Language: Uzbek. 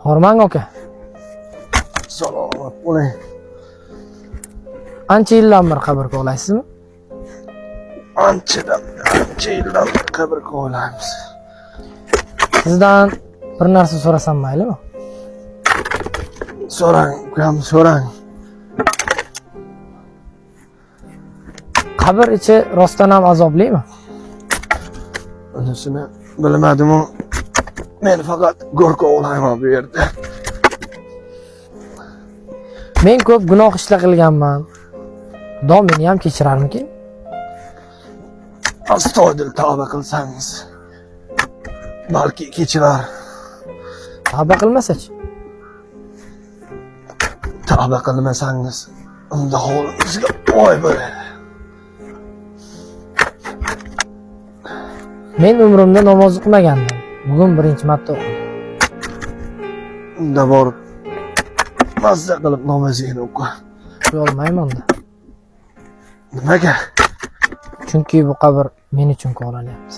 Hormang aka. Salomat bo'ling. Ancha yildan bir qabr kovlaysizmi? Ancha yildan qabr kovlaymiz. Sizdan bir narsa so'rasam maylimi? So'rang, ukam, so'rang. Qabr ichi rostdan ham azoblimi? Unisini bilmadim-u. Men faqat go'r kovlayman bu yerda. Men ko'p gunoh ishlar qilganman. Xudo meni ham kechirarmikin? Astoydil tavba qilsangiz, balki kechirar. Tavba qilmasachi? Tavba qilmasangiz, unda holingizga voy bo'ladi. Men umrimda namoz o'qimagandim. Bugun birinchi marta o'qidim. Unda borib mazza qilib namozingni o'qi. Qo'ya olmayman unda. Nimaga? Chunki bu qabr men uchun kovlanyapti.